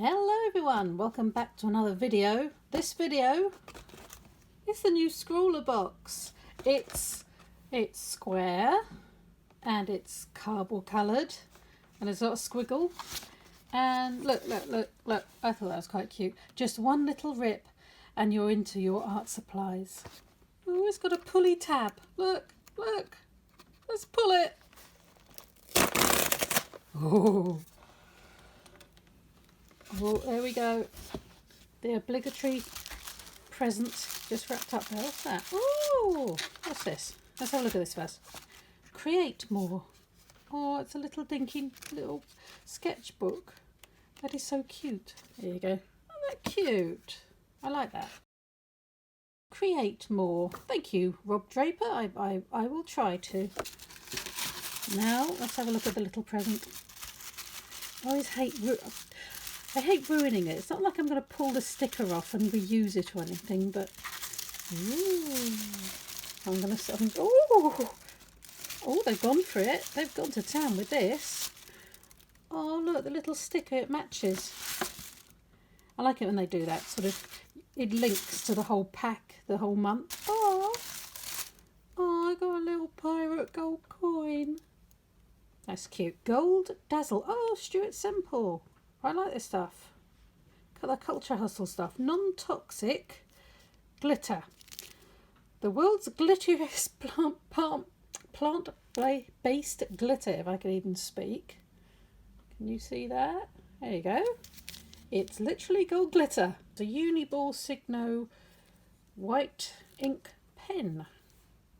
Hello everyone, welcome back to another video. This video is the new ScrawlrBox. It's square and it's cardboard coloured and it's got a squiggle. And look, I thought that was quite cute. Just one little rip and you're into your art supplies. Oh, it's got a pulley tab. Look, let's pull it. Oh, there we go. The obligatory present just wrapped up there. What's that? Oh, what's this? Let's have a look at this first. Create more. Oh, it's a little dinky little sketchbook. That is so cute. There you go. Isn't that cute? I like that. Create more. Thank you, Rob Draper. I will try to. Now, let's have a look at the little present. I hate ruining it. It's not like I'm going to pull the sticker off and reuse it or anything, but oh, they've gone for it. They've gone to town with this. Oh, look, the little sticker, it matches. I like it when they do that. Sort of, it links to the whole pack, the whole month. Oh, I got a little pirate gold coin. That's cute. Gold Dazzle. Oh, Stuart Semple. I like this stuff. Got the Culture Hustle stuff. Non-toxic glitter. The world's glitteriest plant-based glitter, if I can even speak. Can you see that? There you go. It's literally gold glitter. It's a Uniball Signo white ink pen.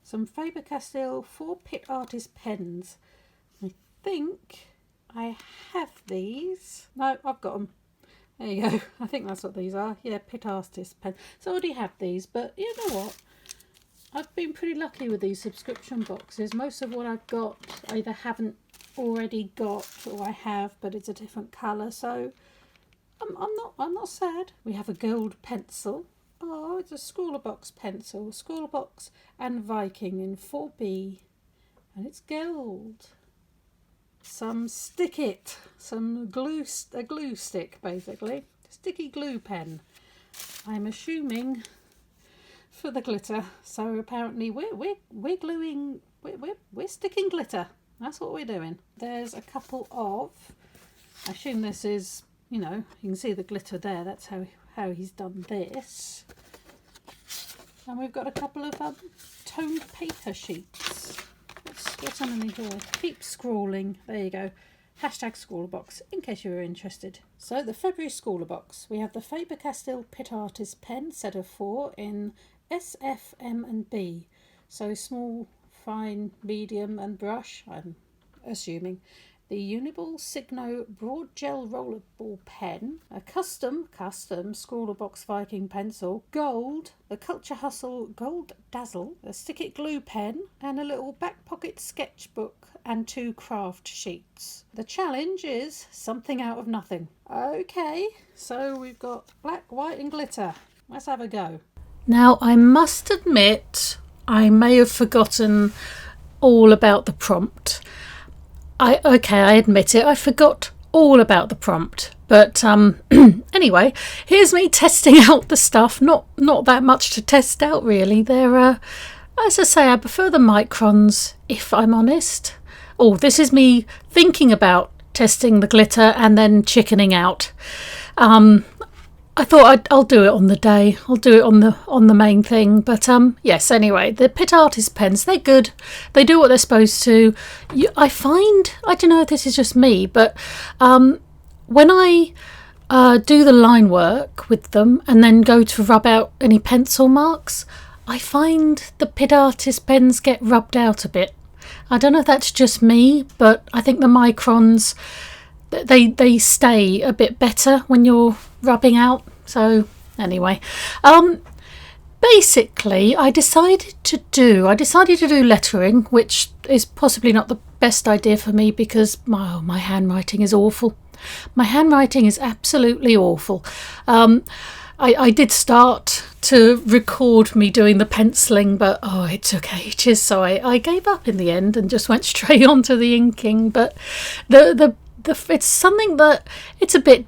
Some Faber-Castell 4-pit artist pens. I think I have these. No, I've got them. There you go. I think that's what these are. Yeah, Pit Artist pen. So I already have these, but you know what? I've been pretty lucky with these subscription boxes. Most of what I've got I either haven't already got or I have, but it's a different colour. So I'm not sad. We have a gold pencil. Oh, it's a ScrawlrBox pencil. ScrawlrBox and Viking in 4B, and it's gold. Some stick it, a glue stick basically, sticky glue pen. I'm assuming for the glitter. So apparently we're gluing, we're sticking glitter. That's what we're doing. There's a couple of, I assume this is, you know, you can see the glitter there. That's how he's done this. And we've got a couple of toned paper sheets. What's underneath here? Keep scrawling. There you go. Hashtag ScrawlrBox, in case you were interested. So the February ScrawlrBox. We have the Faber-Castell Pit Artist pen, set of 4 in S, F, M and B. So small, fine, medium and brush, I'm assuming. The Uniball Signo Broad Gel Rollerball pen, a custom ScrawlrBox Viking pencil, gold, the Culture Hustle Gold Dazzle, a stick it glue pen, and a little back pocket sketchbook and 2 craft sheets. The challenge is something out of nothing. Okay, so we've got black, white and glitter. Let's have a go. Now I must admit I may have forgotten all about the prompt. I admit it, I forgot all about the prompt, but anyway, here's me testing out the stuff. Not that much to test out really. They're as I say, I prefer the microns if I'm honest. Oh, this is me thinking about testing the glitter and then chickening out. I thought I'll do it on the day. I'll do it on the main thing. But yes, anyway, the Pit Artist pens, they're good. They do what they're supposed to. I find, I don't know if this is just me, but when I do the line work with them and then go to rub out any pencil marks, I find the Pit Artist pens get rubbed out a bit. I don't know if that's just me, but I think the microns, they stay a bit better when you're rubbing out. So anyway, basically I decided to do lettering, which is possibly not the best idea for me because my handwriting is awful. My handwriting is absolutely awful. I did start to record me doing the penciling, but it took ages, so I gave up in the end and just went straight on to the inking. But it's something that it's a bit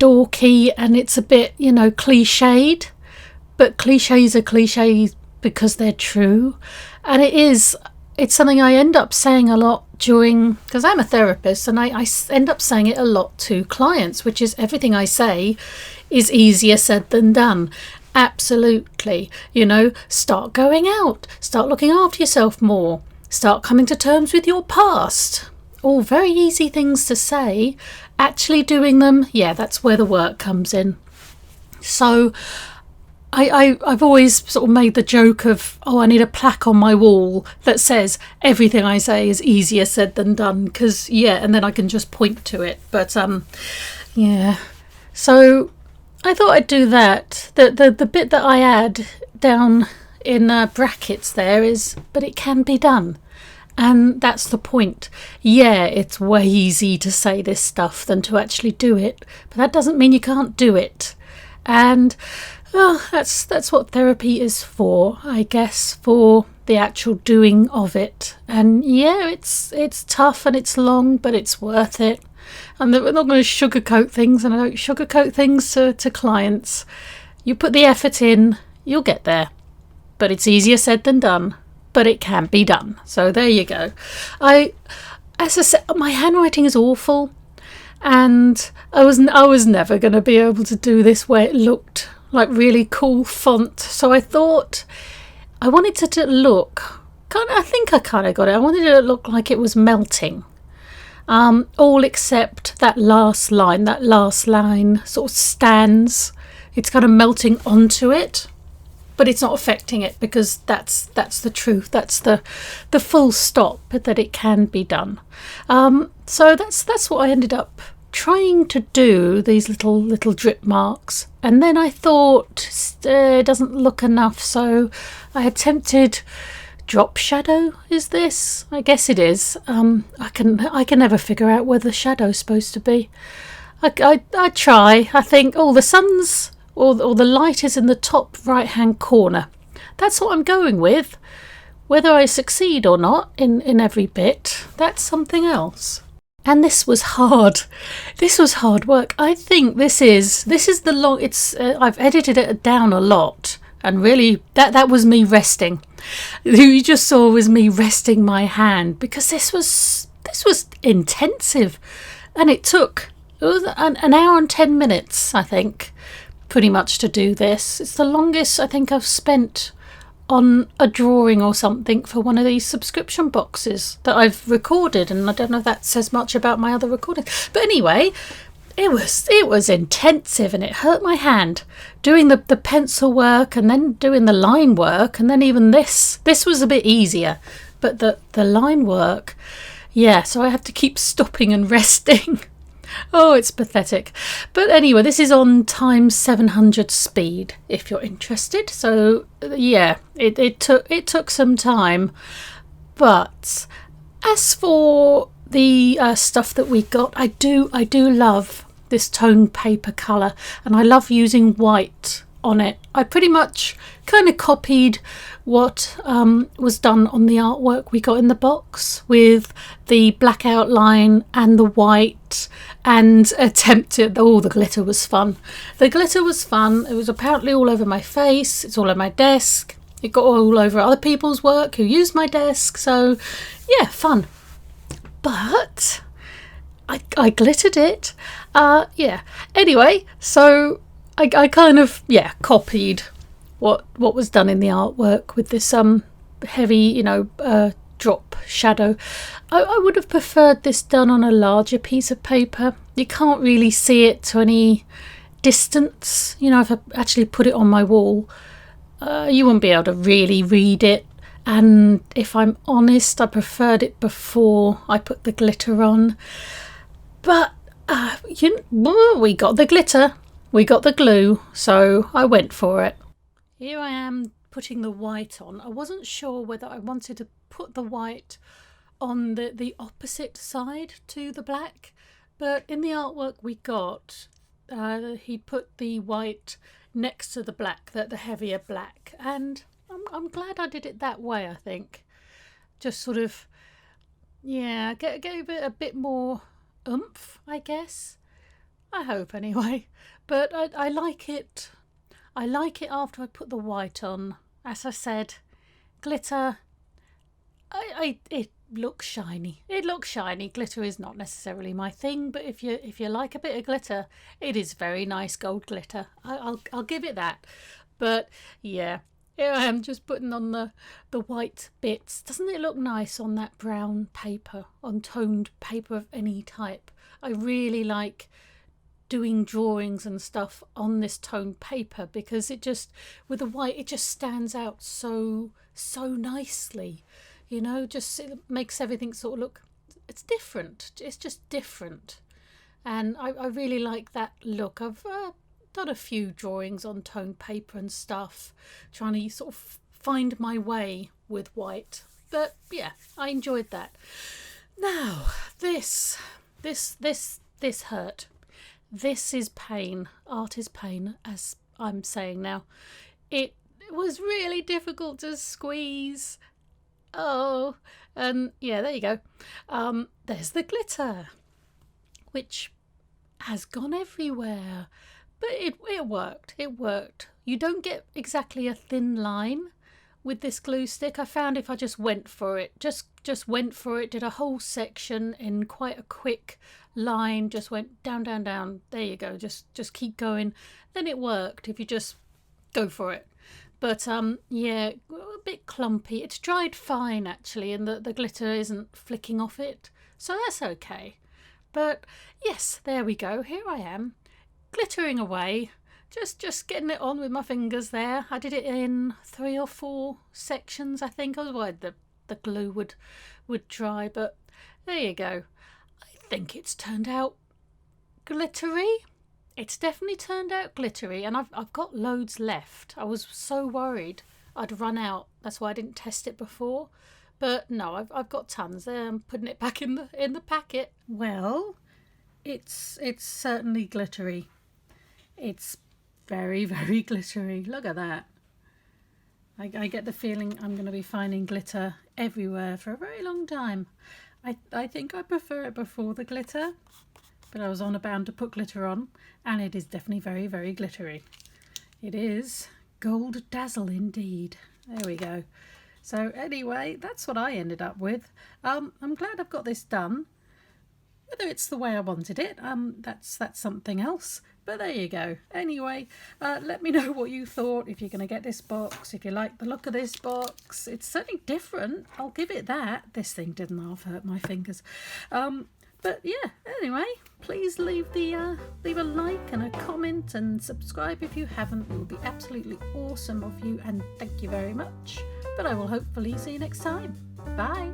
dorky and it's a bit, you know, cliched, but cliches are cliches because they're true. And it's something I end up saying a lot because I'm a therapist, and I end up saying it a lot to clients, which is everything I say is easier said than done. Absolutely. You know, start going out, start looking after yourself more, start coming to terms with your past. All very easy things to say. Actually doing them, yeah, that's where the work comes in. So I've always sort of made the joke of, I need a plaque on my wall that says everything I say is easier said than done, because, yeah, and then I can just point to it. But, yeah. So I thought I'd do that. The bit that I add down in brackets there is, but it can be done. And that's the point. Yeah, it's way easier to say this stuff than to actually do it, but that doesn't mean you can't do it. And that's what therapy is for, I guess, for the actual doing of it. And yeah, it's tough and it's long, but it's worth it. And we're not going to sugarcoat things, and I don't sugarcoat things to clients. You put the effort in, you'll get there. But it's easier said than done, but it can be done. So there you go. As I said, my handwriting is awful, and I was never going to be able to do this where it looked like really cool font. So I thought I wanted it to look I think I kind of got it. I wanted it to look like it was melting. All except that last line. That last line sort of stands. It's kind of melting onto it, but it's not affecting it, because that's the truth. That's the full stop, that it can be done. So that's what I ended up trying to do, these little drip marks. And then I thought it doesn't look enough, so I attempted drop shadow. Is this? I guess it is. I can never figure out where the shadow's supposed to be. I try. I think the sun's or the light is in the top right hand corner. That's what I'm going with. Whether I succeed or not in every bit, that's something else. And this was hard. This was hard work. I think this is the long. I've edited it down a lot, and really that was me resting. Who you just saw was me resting my hand, because this was intensive, and it was an hour and 10 minutes, I think, pretty much, to do this. It's the longest I think I've spent on a drawing or something for one of these subscription boxes that I've recorded, and I don't know if that says much about my other recordings. But anyway, it was intensive, and it hurt my hand doing the pencil work, and then doing the line work, and then even this was a bit easier, but the line work, yeah, so I have to keep stopping and resting. Oh, it's pathetic. But anyway, this is on times 700 speed, if you're interested. So yeah, it took some time. But as for the stuff that we got, I do love this tone paper colour, and I love using white on it. I pretty much kind of copied what was done on the artwork we got in the box, with the black outline and the white, and attempted. The glitter was fun. The glitter was fun. It was apparently all over my face. It's all over my desk. It got all over other people's work who used my desk. So yeah, fun. But I glittered it. Yeah. Anyway, so I kind of copied what was done in the artwork with this heavy, drop shadow. I would have preferred this done on a larger piece of paper. You can't really see it to any distance. If I actually put it on my wall, you wouldn't be able to really read it. And if I'm honest, I preferred it before I put the glitter on. But we got the glitter, we got the glue, so I went for it. Here I am putting the white on. I wasn't sure whether I wanted to put the white on the opposite side to the black, but in the artwork we got, he put the white next to the black, the heavier black, and I'm glad I did it that way. I think just sort of gave it a bit more oomph, I guess. I hope anyway. But I like it. I like it after I put the white on. As I said, glitter, it looks shiny. It looks shiny. Glitter is not necessarily my thing, but if you like a bit of glitter, it is very nice gold glitter. I'll give it that. But yeah, here I am just putting on the white bits. Doesn't it look nice on that brown paper, on toned paper of any type? I really like doing drawings and stuff on this toned paper because it just, with the white, it just stands out so nicely. You know, just it makes everything sort of look, it's different. It's just different. And I really like that look. I've done a few drawings on toned paper and stuff, trying to sort of find my way with white. But yeah, I enjoyed that. Now, this hurt. This is pain. Art is pain, as I'm saying now. It was really difficult to squeeze. Oh, and yeah, there you go. There's the glitter, which has gone everywhere. But it worked. It worked. You don't get exactly a thin line with this glue stick. I found if I just went for it, just went for it, did a whole section in quite a quick line, just went down, down, down. There you go. Just keep going. Then it worked if you just go for it. But yeah, a bit clumpy. It's dried fine actually, and the glitter isn't flicking off it, so that's okay. But yes, there we go. Here I am, glittering away, just getting it on with my fingers there. I did it in 3 or 4 sections, I think, otherwise the glue would dry. But there you go. I think it's turned out glittery. It's definitely turned out glittery, and I've got loads left. I was so worried I'd run out. That's why I didn't test it before. But no, I've got tons there. I'm putting it back in the packet. Well, it's certainly glittery. It's very, very glittery. Look at that. I get the feeling I'm going to be finding glitter everywhere for a very long time. I think I prefer it before the glitter, but I was bound to put glitter on, and it is definitely very, very glittery. It is gold dazzle indeed. There we go. So anyway, that's what I ended up with. I'm glad I've got this done. Whether it's the way I wanted it, that's something else. But there you go. Anyway, let me know what you thought, if you're going to get this box, if you like the look of this box. It's certainly different, I'll give it that. This thing didn't half hurt my fingers. But yeah, anyway, please leave a like and a comment and subscribe if you haven't. It would be absolutely awesome of you, and thank you very much. But I will hopefully see you next time. Bye.